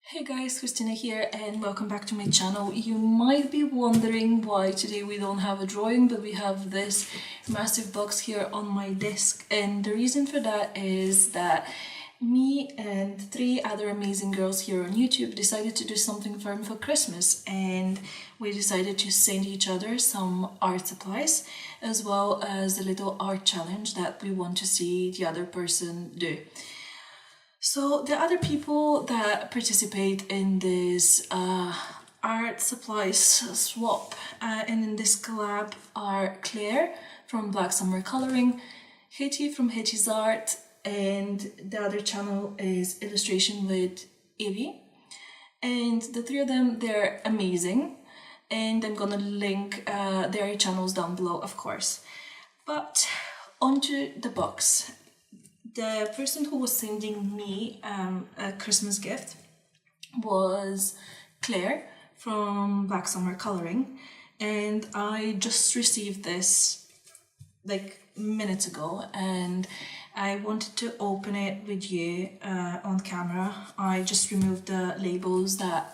Hey guys, Christina here and welcome back to my channel. You might be wondering why today we don't have a drawing, but we have this massive box here on my desk, and the reason for that is that me and three other amazing girls here on YouTube decided to do something fun for Christmas, and we decided to send each other some art supplies as well as a little art challenge that we want to see the other person do. So the other people that participate in this art supplies swap and in this collab are Claire from Blacksummer Coloring, Hetty from Hetty's Art, and the other channel is Illustration with Eveii. And the three of them, they're amazing, and I'm gonna link their channels down below, of course. But onto the box. The person who was sending me a Christmas gift was Claire from Blacksummer Coloring, and I just received this like minutes ago, and I wanted to open it with you on camera. I just removed the labels that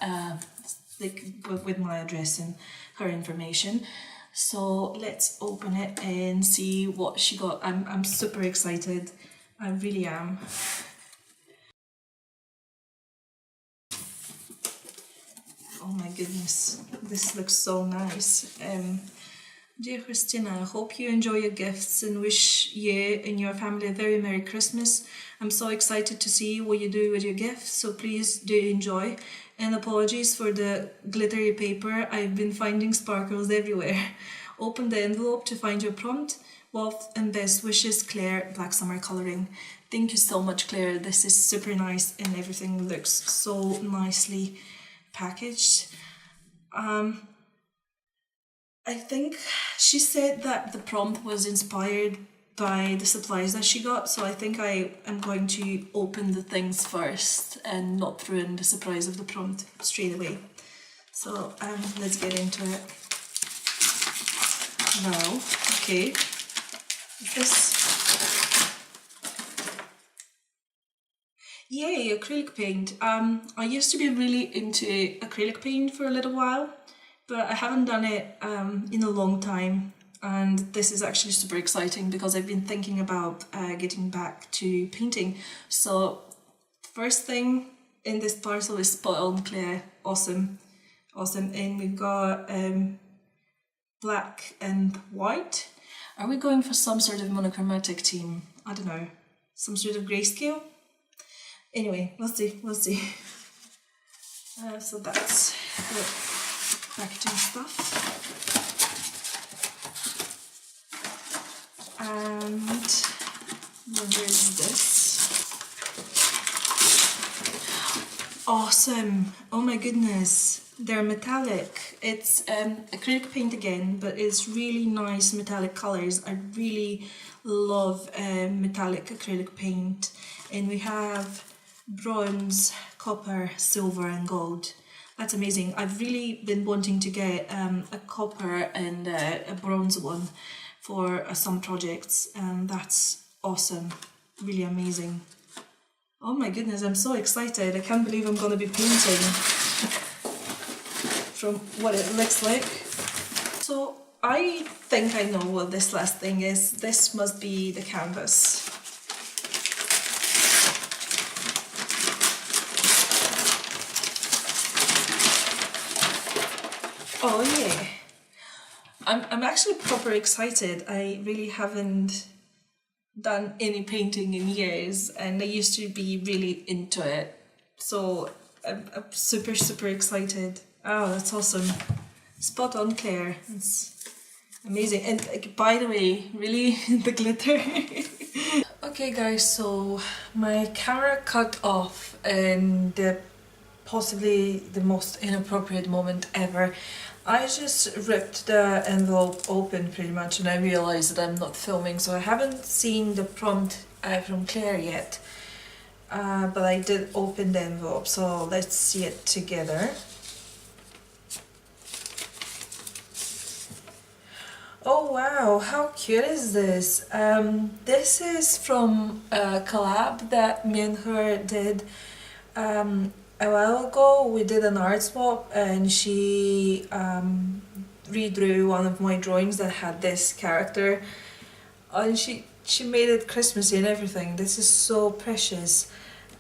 like with my address and her information. So let's open it and see what she got. I'm super excited. I really am. Oh my goodness, this looks so nice. Dear Christina, I hope you enjoy your gifts and wish you and your family a very Merry Christmas. I'm so excited to see what you do with your gifts, so please do enjoy. And apologies for the glittery paper, I've been finding sparkles everywhere. Open the envelope to find your prompt. Wealth and best wishes, Claire, Blacksummer Coloring. Thank you so much, Claire. This is super nice and everything looks so nicely packaged. I think she said that the prompt was inspired by the supplies that she got, so I think I am going to open the things first and not ruin the surprise of the prompt straight away. So let's get into it. Now, okay. Yay, acrylic paint. I used to be really into acrylic paint for a little while, but I haven't done it in a long time, and this is actually super exciting because I've been thinking about getting back to painting. So first thing in this parcel is spot on, Claire. Awesome. And we've got black and white. Are we going for some sort of monochromatic theme? I don't know. Some sort of grayscale? Anyway, we'll see. So that's the packaging stuff. And where is this? Awesome! Oh my goodness. They're metallic. It's acrylic paint again, but it's really nice metallic colors. I really love metallic acrylic paint. And we have bronze, copper, silver and gold. That's amazing. I've really been wanting to get a copper and a bronze one for some projects, and that's awesome. Really amazing. Oh my goodness, I'm so excited. I can't believe I'm going to be painting. From what it looks like. So I think I know what this last thing is. This must be the canvas. Oh yeah. I'm actually proper excited. I really haven't done any painting in years, and I used to be really into it. So I'm super excited. Oh, that's awesome. Spot on, Claire. It's amazing. And by the way, really, the glitter. Okay guys, so my camera cut off in possibly the most inappropriate moment ever. I just ripped the envelope open pretty much, and I realized that I'm not filming, so I haven't seen the prompt from Claire yet. But I did open the envelope, so let's see it together. Oh wow, how cute is this? This is from a collab that me and her did a while ago we did an art swap, and she redrew one of my drawings that had this character, and she made it Christmassy and everything. This is so precious.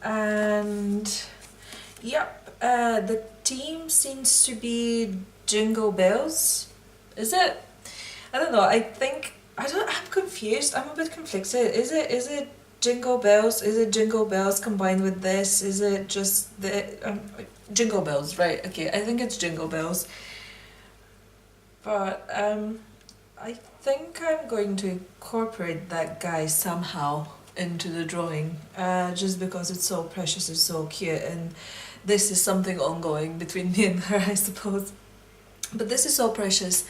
And yep, the theme seems to be Jingle Bells. Is it? I don't know. I'm confused. I'm a bit conflicted. Is it Jingle Bells? Is it Jingle Bells combined with this? Is it just the Jingle Bells? Right. Okay. I think it's Jingle Bells. But I think I'm going to incorporate that guy somehow into the drawing, just because it's so precious and so cute, and this is something ongoing between me and her, I suppose. But this is so precious.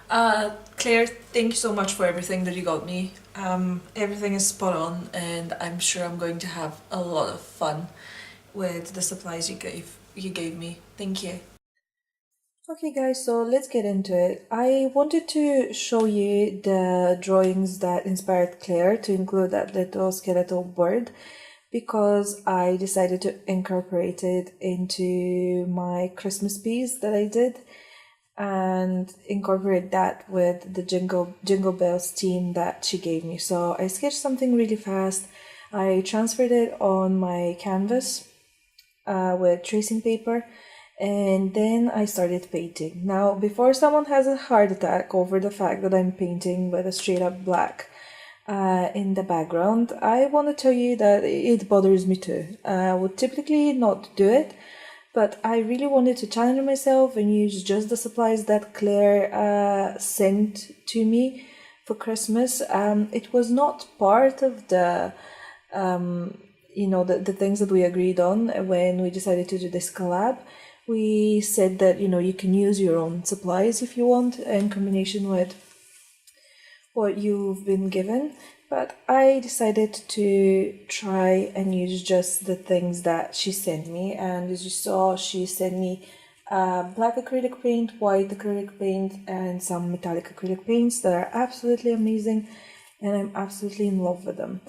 Claire, thank you so much for everything that you got me. Everything is spot on, and I'm sure I'm going to have a lot of fun with the supplies you gave me. Thank you. Okay guys, so let's get into it. I wanted to show you the drawings that inspired Claire to include that little skeletal bird, because I decided to incorporate it into my Christmas piece that I did, and incorporate that with the Jingle Bells theme that she gave me. So I sketched something really fast. I transferred it on my canvas with tracing paper, and then I started painting. Now, before someone has a heart attack over the fact that I'm painting with a straight up black in the background, I want to tell you that it bothers me too. I would typically not do it, but I really wanted to challenge myself and use just the supplies that Claire sent to me for Christmas. It was not part of the the things that we agreed on when we decided to do this collab. We said that you can use your own supplies if you want in combination with what you've been given, but I decided to try and use just the things that she sent me. And as you saw, she sent me black acrylic paint, white acrylic paint, and some metallic acrylic paints that are absolutely amazing, and I'm absolutely in love with them.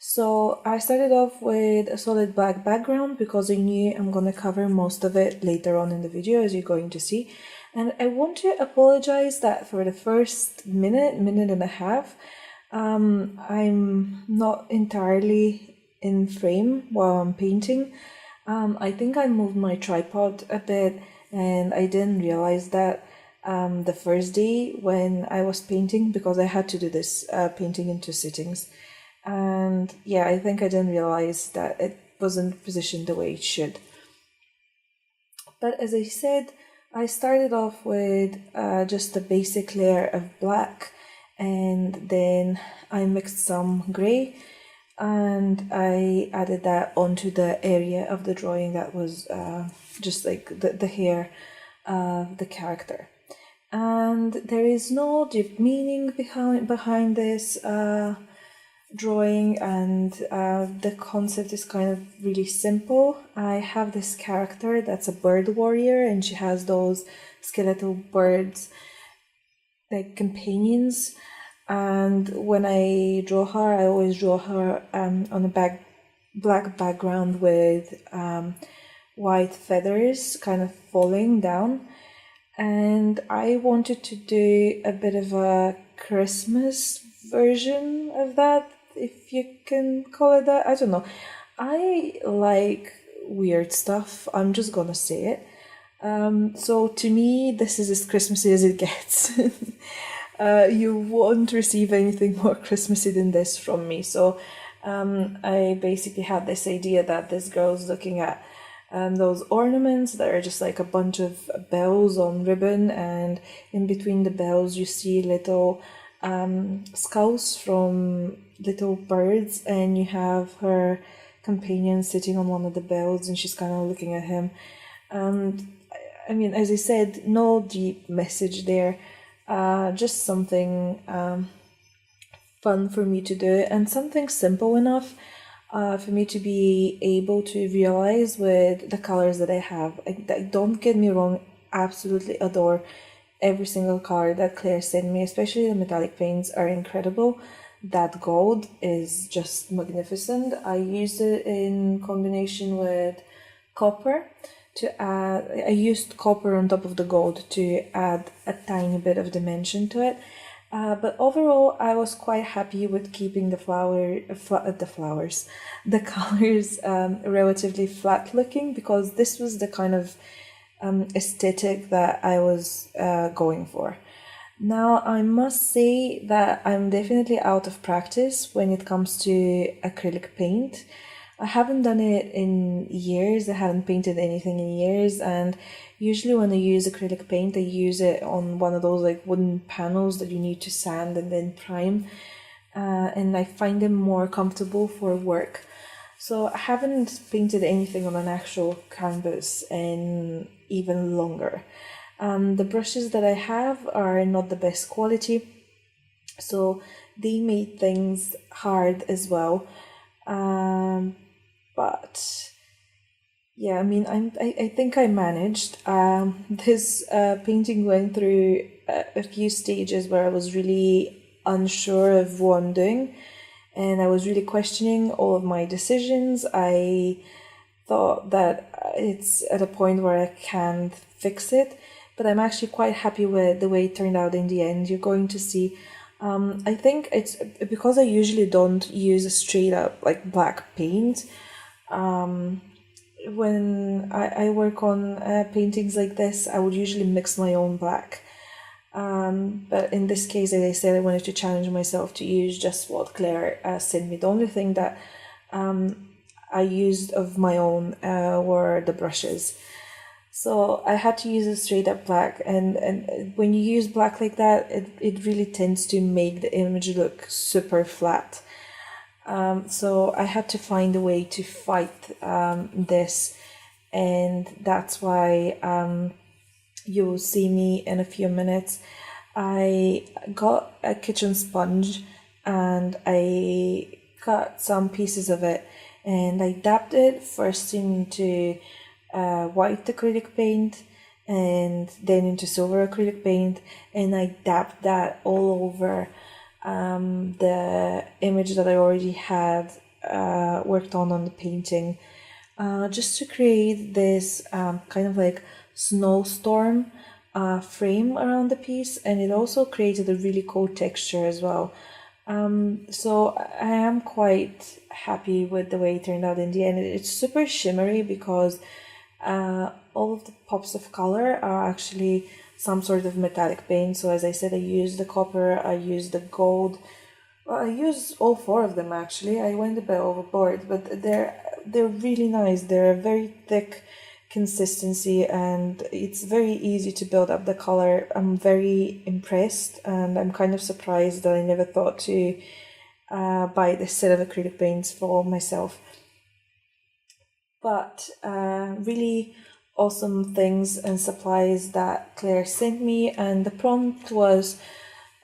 So I started off with a solid black background because I knew I'm going to cover most of it later on in the video, as you're going to see. And I want to apologize that for the first minute and a half, I'm not entirely in frame while I'm painting. I think I moved my tripod a bit, and I didn't realize that the first day when I was painting, because I had to do this painting in two sittings. And yeah, I think I didn't realize that it wasn't positioned the way it should. But as I said, I started off with just a basic layer of black, and then I mixed some grey, and I added that onto the area of the drawing that was just like the hair of the character. And there is no deep meaning behind this drawing, and the concept is kind of really simple. I have this character that's a bird warrior, and she has those skeletal birds like companions, and when I draw her, I always draw her on a black background with white feathers kind of falling down. And I wanted to do a bit of a Christmas version of that, if you can call it that. I don't know. I like weird stuff. I'm just gonna say it. So to me, this is as Christmassy as it gets. You won't receive anything more Christmassy than this from me. So I basically had this idea that this girl's looking at those ornaments that are just like a bunch of bells on ribbon, and in between the bells you see little skulls from little birds, and you have her companion sitting on one of the bells, and she's kind of looking at him. And I mean, as I said, no deep message there, just something fun for me to do, and something simple enough for me to be able to realize with the colors that I have. Don't get me wrong, absolutely adore every single color that Claire sent me, especially the metallic paints are incredible. That gold is just magnificent. I used it in combination with copper to add. I used copper on top of the gold to add a tiny bit of dimension to it. But overall, I was quite happy with keeping the the colors relatively flat looking, because this was the kind of aesthetic that I was going for. Now, I must say that I'm definitely out of practice when it comes to acrylic paint. I haven't done it in years. I haven't painted anything in years, and usually when I use acrylic paint, I use it on one of those like wooden panels that you need to sand and then prime, and I find them more comfortable for work. So I haven't painted anything on an actual canvas in even longer. The brushes that I have are not the best quality, so they made things hard as well. But yeah, I mean, I think I managed. This painting went through a few stages where I was really unsure of what I'm doing, and I was really questioning all of my decisions. I thought that it's at a point where I can't fix it, but I'm actually quite happy with the way it turned out in the end. You're going to see. I think it's because I usually don't use a straight up like black paint. When I work on paintings like this, I would usually mix my own black. But in this case, as I said, I wanted to challenge myself to use just what Claire sent me. The only thing that I used of my own were the brushes. So I had to use a straight up black, and when you use black like that, it really tends to make the image look super flat. So I had to find a way to fight this, and that's why you will see me in a few minutes. I got a kitchen sponge and I cut some pieces of it, and I dabbed it first into white acrylic paint and then into silver acrylic paint, and I dabbed that all over the image that I already had worked on the painting, just to create this kind of like snowstorm frame around the piece, and it also created a really cool texture as well. So I am quite happy with the way it turned out in the end. It's super shimmery because all of the pops of color are actually some sort of metallic paint. So as I said, I used the copper, I used the gold. Well, I used all four of them actually. I went a bit overboard, but they're really nice. They're a very thick consistency, and it's very easy to build up the color. I'm very impressed, and I'm kind of surprised that I never thought to buy this set of acrylic paints for myself. But really awesome things and supplies that Claire sent me, and the prompt was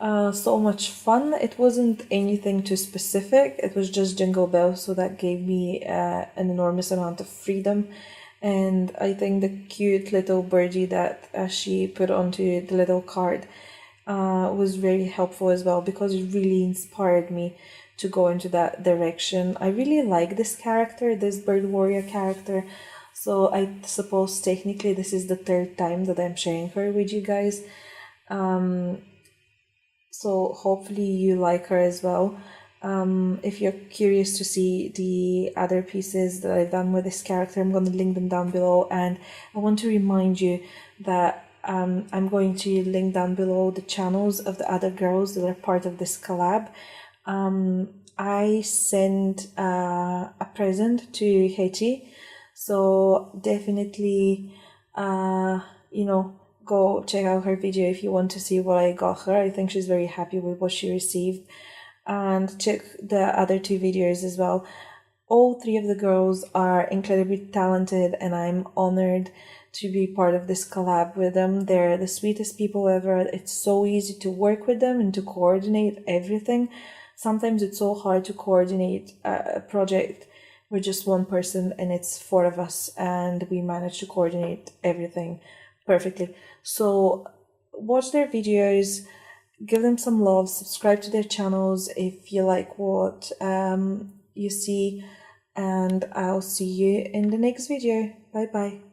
so much fun. It wasn't anything too specific, it was just jingle bells, so that gave me an enormous amount of freedom. And I think the cute little birdie that she put onto the little card was very helpful as well, because it really inspired me to go into that direction. I really like this character, this bird warrior character, so I suppose technically this is the third time that I'm sharing her with you guys. So hopefully you like her as well. If you're curious to see the other pieces that I've done with this character, I'm going to link them down below. And I want to remind you that I'm going to link down below the channels of the other girls that are part of this collab. I sent a present to Hetty, so definitely go check out her video if you want to see what I got her. I think she's very happy with what she received. And check the other two videos as well. All three of the girls are incredibly talented, and I'm honored to be part of this collab with them. They're the sweetest people ever. It's so easy to work with them and to coordinate everything. Sometimes it's so hard to coordinate a project with just one person, and it's four of us, and we manage to coordinate everything perfectly. So watch their videos, give them some love, subscribe to their channels if you like what you see, and I'll see you in the next video. Bye bye.